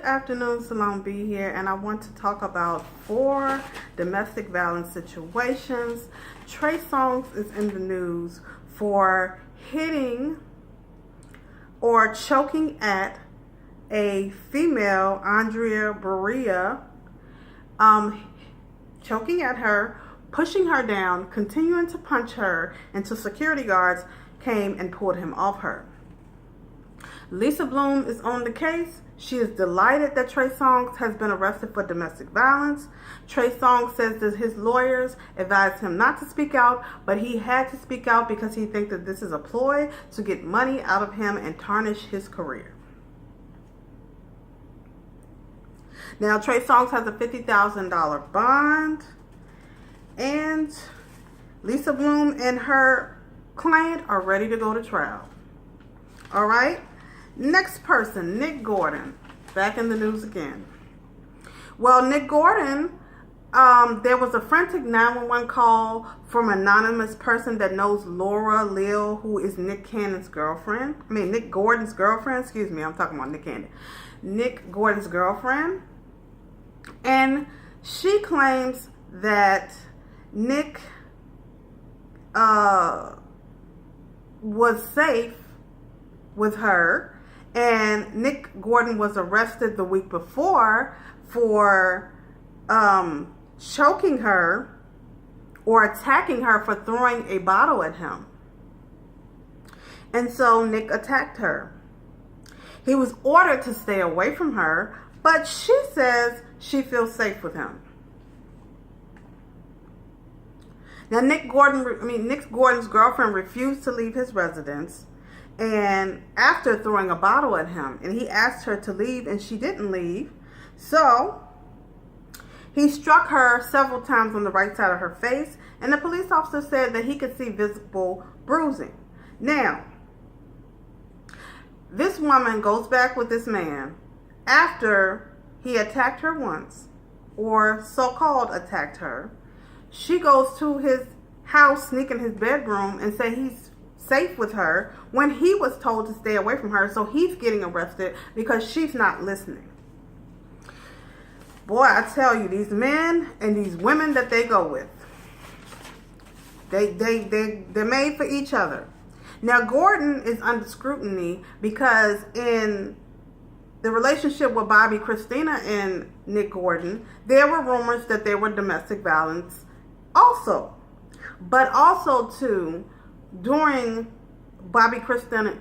afternoon, Salome B here, and I want to talk about 4 domestic violence situations. Trey Songz is in the news for hitting or choking at a female, Andrea Berea, choking at her, pushing her down, continuing to punch her until security guards came and pulled him off her. Lisa Bloom is on the case. She is delighted that Trey Songz has been arrested for domestic violence. Trey Songz says that his lawyers advised him not to speak out, but he had to speak out because he thinks that this is a ploy to get money out of him and tarnish his career. Now, Trey Songz has a $50,000 bond, and Lisa Bloom and her client are ready to go to trial. All right? Next person, Nick Gorden, back in the news again. Well, Nick Gorden, there was a frantic 911 call from an anonymous person that knows Laura Leal, who is Nick Gordon's girlfriend. Nick Gordon's girlfriend. Excuse me, I'm talking about Nick Cannon. Nick Gordon's girlfriend. And she claims that Nick was safe with her, and Nick Gorden was arrested the week before for choking her or attacking her for throwing a bottle at him. And so Nick attacked her. He was ordered to stay away from her, but she says she feels safe with him. Now, Nick Gordon's girlfriend refused to leave his residence, and after throwing a bottle at him, and he asked her to leave, and she didn't leave. So he struck her several times on the right side of her face, and the police officer said that he could see visible bruising. Now, this woman goes back with this man after he attacked her once, or so-called attacked her. She goes to his house, sneak in his bedroom, and say he's safe with her when he was told to stay away from her. So he's getting arrested because she's not listening. Boy, I tell you, these men and these women that they go with, they're made for each other. Now, Gorden is under scrutiny because in the relationship with Bobby Christina and Nick Gorden, there were rumors that there were domestic violence also. But also, too, during Bobby Christina's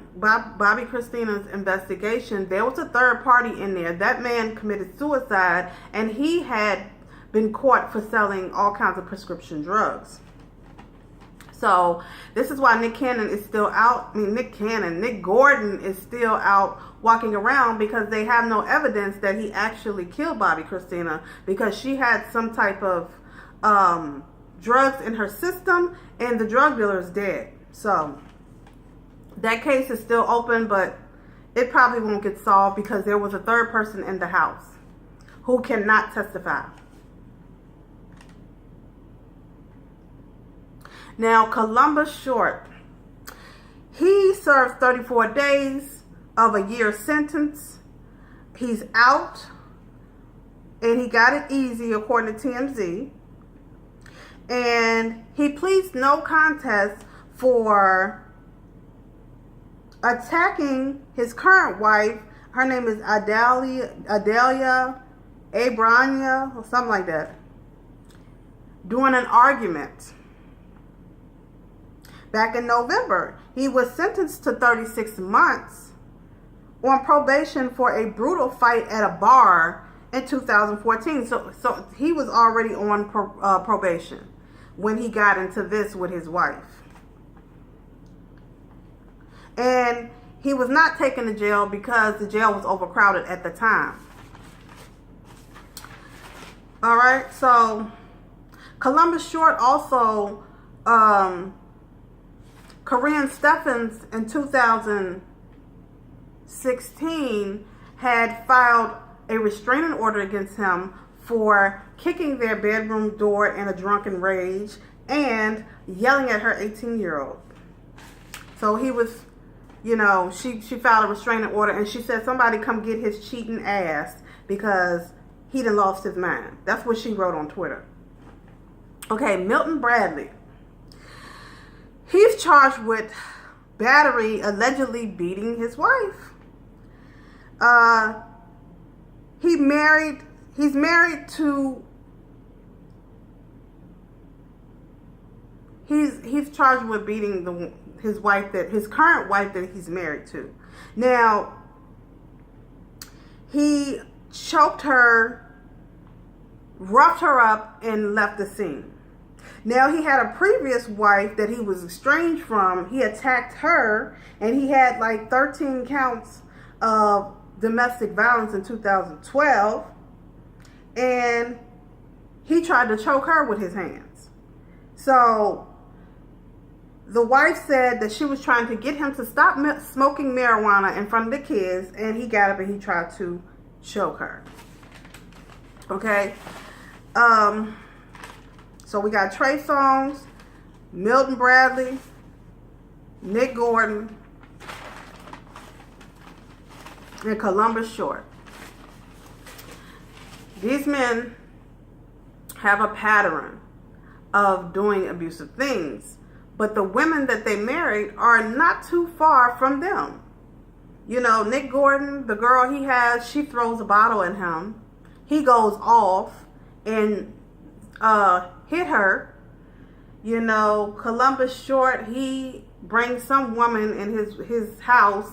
investigation, there was a third party in there. That man committed suicide, and he had been caught for selling all kinds of prescription drugs. So this is why Nick Gordon is still out walking around, because they have no evidence that he actually killed Bobby Christina, because she had some type of drugs in her system, and the drug dealer is dead. So that case is still open, but it probably won't get solved because there was a third person in the house who cannot testify. Now, Columbus Short, he served 34 days of a year sentence. He's out, and he got it easy according to TMZ. And he pleads no contest for attacking his current wife. Her name is Adelia Abrania, or something like that, during an argument. Back in November, he was sentenced to 36 months on probation for a brutal fight at a bar in 2014. So he was already on probation when he got into this with his wife. And he was not taken to jail because the jail was overcrowded at the time. All right, so Columbus Short also, Corinne Steffens in 2016 had filed a restraining order against him for kicking their bedroom door in a drunken rage and yelling at her 18-year-old. So he was she filed a restraining order, and she said somebody come get his cheating ass because he done lost his mind. That's what she wrote on Twitter. Okay, Milton Bradley. He's charged with battery, allegedly beating his wife. He's married to. He's charged with beating his current wife that he's married to. Now, he choked her, roughed her up, and left the scene. Now, he had a previous wife that he was estranged from. He attacked her, and he had like 13 counts of domestic violence in 2012. And he tried to choke her with his hands. So the wife said that she was trying to get him to stop smoking marijuana in front of the kids, and he got up and he tried to choke her. Okay. So we got Trey Songz, Milton Bradley, Nick Gorden, and Columbus Short. These men have a pattern of doing abusive things. But the women that they married are not too far from them. Nick Gorden, the girl he has, she throws a bottle at him. He goes off and hit her. Columbus Short, he brings some woman in his house.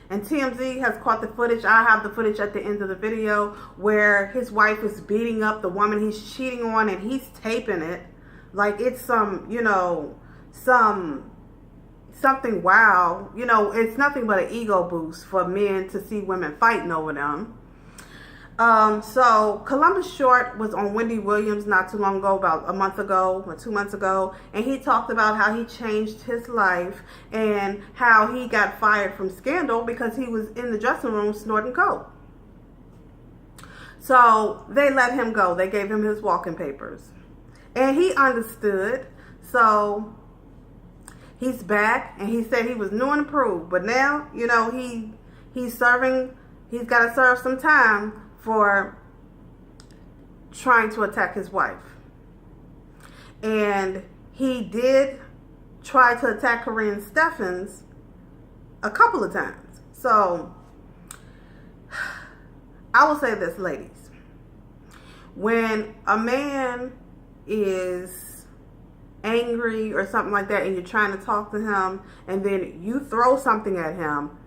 And TMZ has caught the footage. I have the footage at the end of the video where his wife is beating up the woman he's cheating on, and he's taping it. Like it's something wow. It's nothing but an ego boost for men to see women fighting over them. So Columbus Short was on Wendy Williams not too long ago, about a month ago or 2 months ago, and he talked about how he changed his life and how he got fired from Scandal because he was in the dressing room snorting coke. So they let him go. They gave him his walking papers, and he understood. So he's back, and he said he was new and improved, but now he's got to serve some time for trying to attack his wife. And he did try to attack Corinne Steffens a couple of times. So I will say this, ladies. When a man is angry or something like that and you're trying to talk to him and then you throw something at him,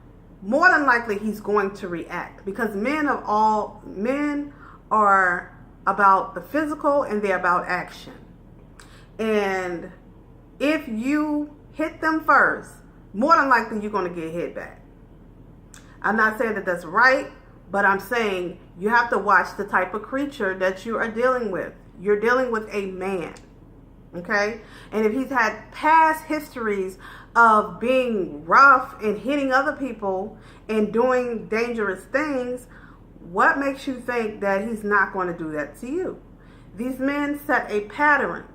more than likely he's going to react, because men are about the physical and they're about action. And if you hit them first, more than likely you're going to get hit back. I'm not saying that that's right, but I'm saying you have to watch the type of creature that you are dealing with. You're dealing with a man. Okay? And if he's had past histories of being rough and hitting other people and doing dangerous things, what makes you think that he's not going to do that to you? These men set a pattern.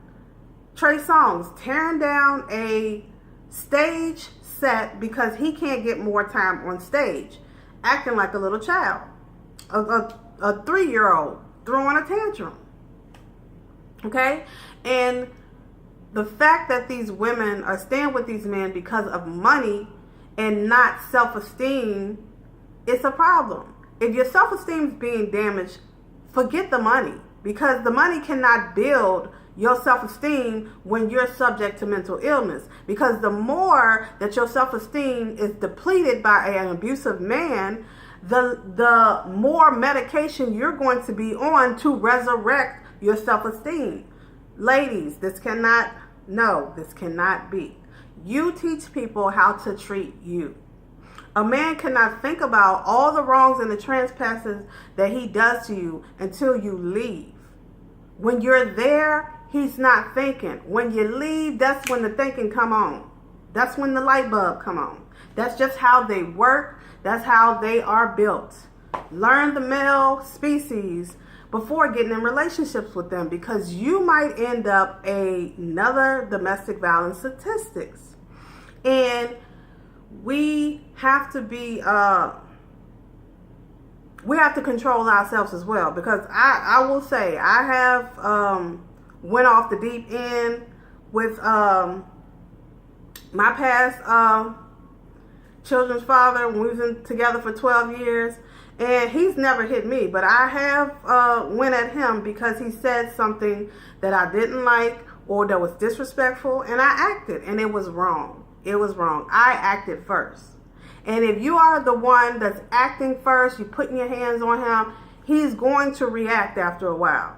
Trey Songz tearing down a stage set because he can't get more time on stage, acting like a little child, a 3-year-old throwing a tantrum. Okay? And the fact that these women are staying with these men because of money and not self-esteem, it's a problem. If your self-esteem is being damaged, forget the money, because the money cannot build your self-esteem when you're subject to mental illness. Because the more that your self-esteem is depleted by an abusive man, the more medication you're going to be on to resurrect your self-esteem. Ladies, this cannot be. You teach people how to treat you. A man cannot think about all the wrongs and the trespasses that he does to you until you leave. When you're there, he's not thinking. When you leave, that's when the thinking come on. That's when the light bulb come on. That's just how they work. That's how they are built. Learn the male species before getting in relationships with them, because you might end up another domestic violence statistics. And we have to be we have to control ourselves as well, because I will say I have went off the deep end with my past children's father when we was together for 12 years, and he's never hit me, but I have went at him because he said something that I didn't like or that was disrespectful, and I acted, and it was wrong. It was wrong. I acted first. And if you are the one that's acting first, you're putting your hands on him, he's going to react after a while.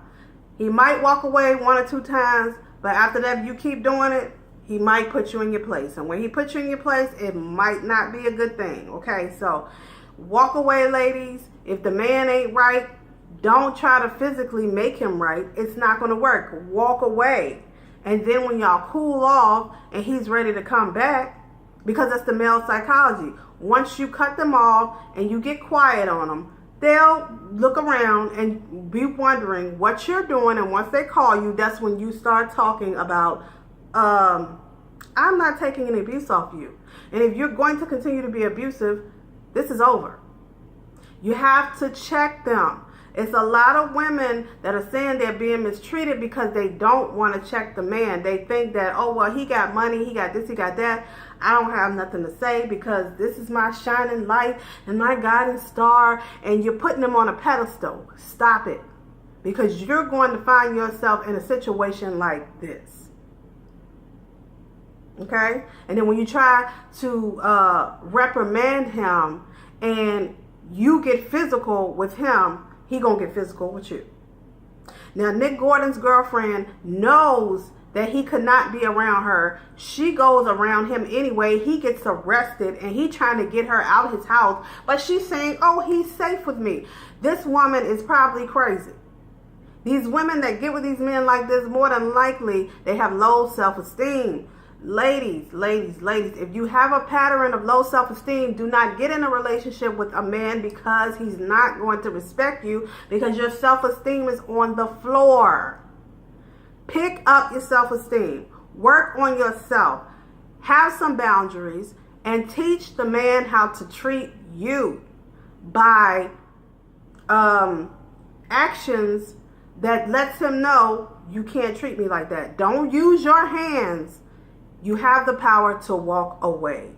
He might walk away 1 or 2 times, but after that, if you keep doing it, he might put you in your place. And when he puts you in your place, it might not be a good thing, okay? So walk away, ladies. If the man ain't right, don't try to physically make him right. It's not going to work. Walk away. And then when y'all cool off and he's ready to come back, because that's the male psychology. Once you cut them off and you get quiet on them, they'll look around and be wondering what you're doing. And once they call you, that's when you start talking about, I'm not taking any abuse off you. And if you're going to continue to be abusive, this is over. You have to check them. It's a lot of women that are saying they're being mistreated because they don't want to check the man. They think that, oh, well, he got money, he got this, he got that. I don't have nothing to say because this is my shining light and my guiding star, and you're putting them on a pedestal. Stop it. Because you're going to find yourself in a situation like this. Okay? And then when you try to reprimand him and you get physical with him, he gonna get physical with you. Now, Nick Gordon's girlfriend knows that he could not be around her. She goes around him anyway. He gets arrested and he trying to get her out of his house. But she's saying, oh, he's safe with me. This woman is probably crazy. These women that get with these men like this, more than likely, they have low self-esteem. Ladies, if you have a pattern of low self-esteem, do not get in a relationship with a man because he's not going to respect you, because your self-esteem is on the floor. Pick up your self-esteem. Work on yourself. Have some boundaries and teach the man how to treat you by actions that lets him know you can't treat me like that. Don't use your hands. You have the power to walk away,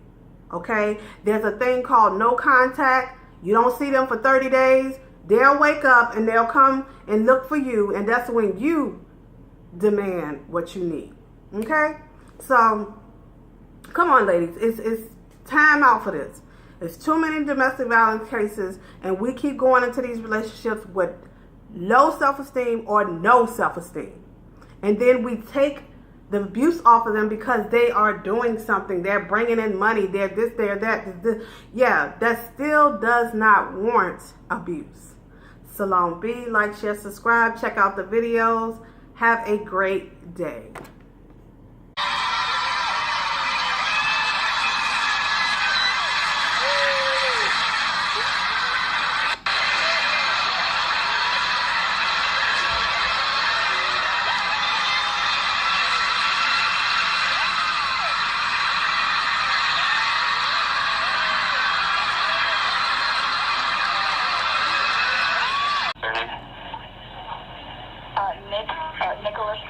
okay? There's a thing called no contact. You don't see them for 30 days. They'll wake up and they'll come and look for you, and that's when you demand what you need, okay? So, come on, ladies. It's time out for this. There's too many domestic violence cases, and we keep going into these relationships with low self-esteem or no self-esteem. And then we take the abuse off of them because they are doing something. They're bringing in money. They're this, they're that. This. Yeah, that still does not warrant abuse. Salome B. Like, share, subscribe. Check out the videos. Have a great day.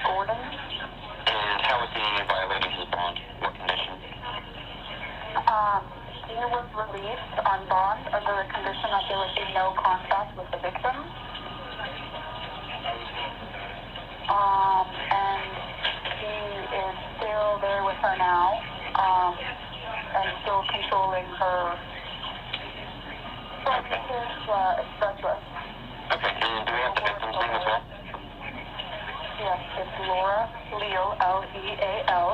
Gorden. And how was he violating his bond? What condition? He was released on bond under the condition that there would be no contact with the victim. And he is still there with her now, and still controlling her express risk. Okay, and do we have the victim's name as well? Yes, it's Laura, Leo, L-E-A-L,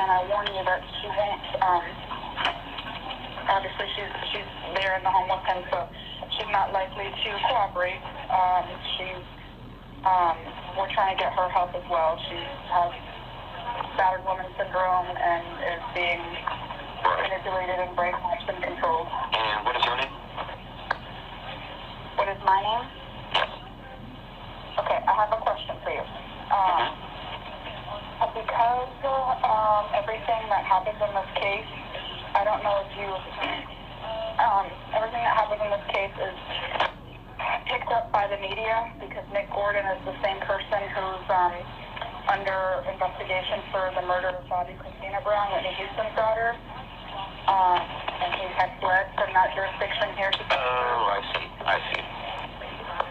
and I warn you that she won't, obviously she's there in the home with him, so she's not likely to cooperate. We're trying to get her help as well. She has battered woman syndrome and is being manipulated and brainwashed and controlled. And what is your name? What is my name? Okay, I have a question for you. Because everything that happens in this case, I don't know if you, everything that happened in this case is picked up by the media because Nick Gorden is the same person who's under investigation for the murder of Bobby Christina Brown, Whitney Houston's daughter. And he had fled from that jurisdiction here to I see.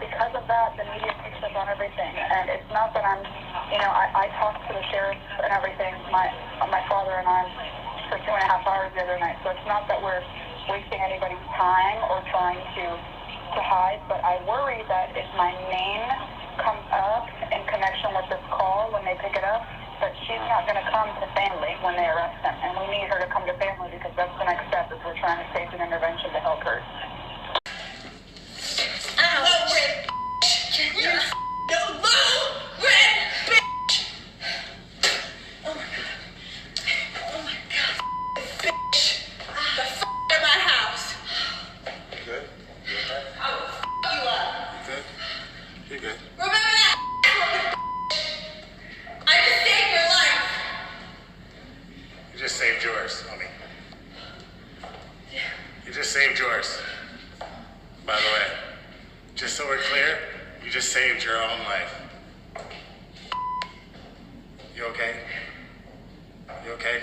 Because of that, the media picks up on everything. And it's not that I'm, I talked to the sheriff and everything, my father and I, for 2.5 hours the other night. So it's not that we're wasting anybody's time or trying to hide, but I worry that if my name comes up in connection with this call when they pick it up, that she's not going to come to family when they arrest him. And we need her to come to family because that's the next step is we're trying to stage an intervention to help her. You're good. Remember that, I just saved your life. You just saved yours, homie. You just saved yours. By the way, just so we're clear, you just saved your own life. You okay? You okay?